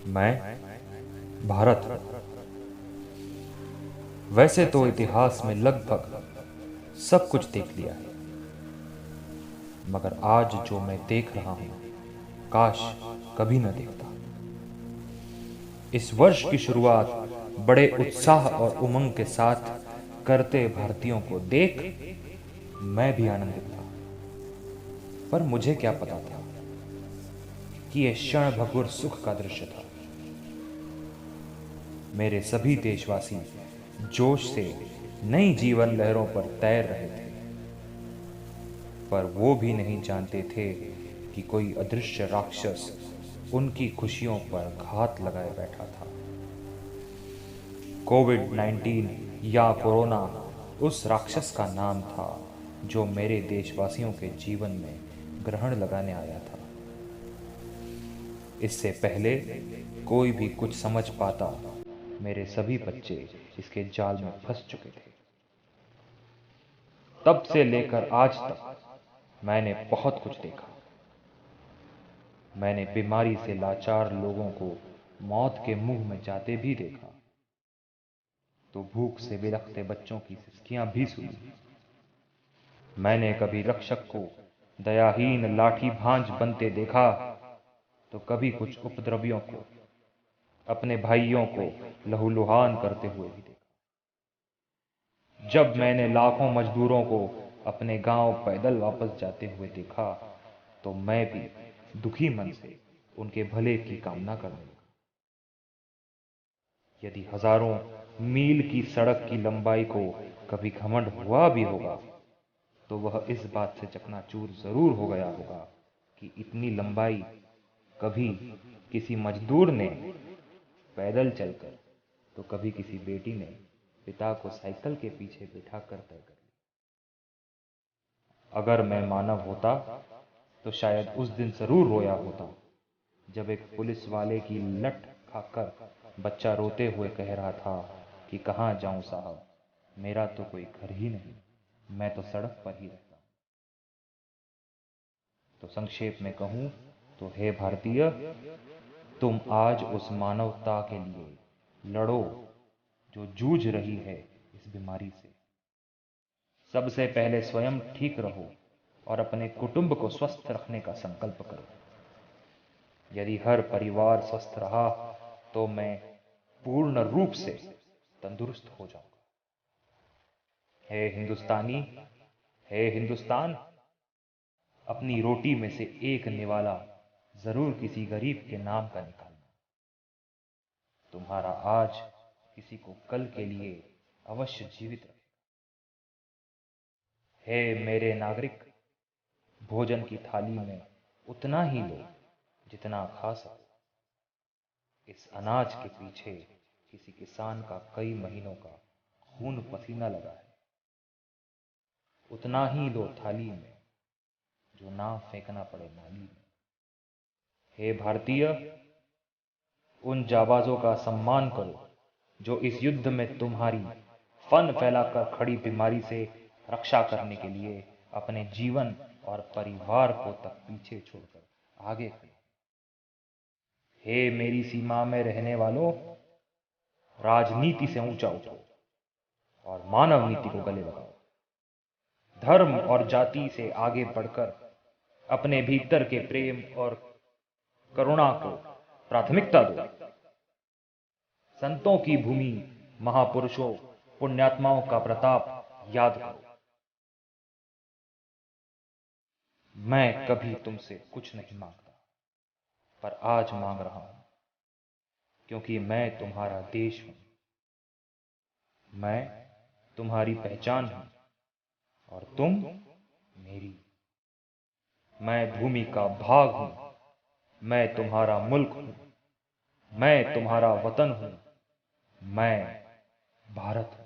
मैं भारत हूँ। वैसे तो इतिहास में लगभग सब कुछ देख लिया है, मगर आज जो मैं देख रहा हूँ काश कभी न देखता। इस वर्ष की शुरुआत बड़े उत्साह और उमंग के साथ करते भारतीयों को देख मैं भी आनंदित था। पर मुझे क्या पता था कि यह क्षण भंगुर सुख का दृश्य था। मेरे सभी देशवासी जोश से नई जीवन लहरों पर तैर रहे थे, पर वो भी नहीं जानते थे कि कोई अदृश्य राक्षस उनकी खुशियों पर घात लगाए बैठा था। कोविड-19 या कोरोना उस राक्षस का नाम था जो मेरे देशवासियों के जीवन में ग्रहण लगाने आया था। इससे पहले कोई भी कुछ समझ पाता, मेरे सभी बच्चे इसके जाल में फंस चुके थे। तब से लेकर आज तक मैंने बहुत कुछ देखा। मैंने बीमारी से लाचार लोगों को मौत के मुंह में जाते भी देखा, तो भूख से बिलखते बच्चों की सिसकियां भी सुनी। मैंने कभी रक्षक को दयाहीन लाठी भांज बनते देखा, तो कभी कुछ उपद्रवियों को अपने भाइयों को लहूलुहान करते हुए भी देखा। जब मैंने लाखों मजदूरों को अपने गांव पैदल वापस जाते हुए देखा, तो मैं भी दुखी मन से उनके भले की कामना करने लगा। यदि हजारों मील की सड़क की लंबाई को कभी घमंड हुआ भी होगा, तो वह इस बात से चकनाचूर जरूर हो गया होगा कि इतनी लंबाई कभी किसी मजदूर ने पैदल चलकर, तो कभी किसी बेटी ने पिता को साइकिल के पीछे बिठा कर तय कर ली। अगर मैं मानव होता तो शायद उस दिन जरूर रोया होता, जब एक पुलिस वाले की लठ खाकर बच्चा रोते हुए कह रहा था कि कहाँ जाऊं साहब, मेरा तो कोई घर ही नहीं, मैं तो सड़क पर ही रहता हूं। तो संक्षेप में कहूं तो हे भारतीय, तुम आज उस मानवता के लिए लड़ो जो जूझ रही है इस बीमारी से। सबसे पहले स्वयं ठीक रहो और अपने कुटुंब को स्वस्थ रखने का संकल्प करो। यदि हर परिवार स्वस्थ रहा तो मैं पूर्ण रूप से तंदुरुस्त हो जाऊंगा। हे हिंदुस्तानी, हे हिंदुस्तान, अपनी रोटी में से एक निवाला जरूर किसी गरीब के नाम का निकालना। तुम्हारा आज किसी को कल के लिए अवश्य जीवित रखेगा। हे मेरे नागरिक, भोजन की थाली में उतना ही लो जितना खा सको। इस अनाज के पीछे किसी किसान का कई महीनों का खून पसीना लगा है। उतना ही लो थाली में जो ना फेंकना पड़े नाली में। हे भारतीय, उन जाबाजों का सम्मान करो जो इस युद्ध में तुम्हारी फन फैलाकर खड़ी बीमारी से रक्षा करने के लिए अपने जीवन और परिवार को तक पीछे छोड़कर आगे खड़े। हे मेरी सीमा में रहने वालों, राजनीति से ऊंचा उठो और मानव नीति को गले लगाओ। धर्म और जाति से आगे बढ़कर अपने भीतर के प्रेम और करुणा को प्राथमिकता दो। संतों की भूमि, महापुरुषों, पुण्यात्माओं का प्रताप याद करो। मैं कभी तुमसे कुछ नहीं मांगता, पर आज मांग रहा हूं, क्योंकि मैं तुम्हारा देश हूं। मैं तुम्हारी पहचान हूं और तुम मेरी। मैं भूमि का भाग हूं, मैं तुम्हारा मुल्क हूं, मैं तुम्हारा वतन हूं, मैं भारत हूं।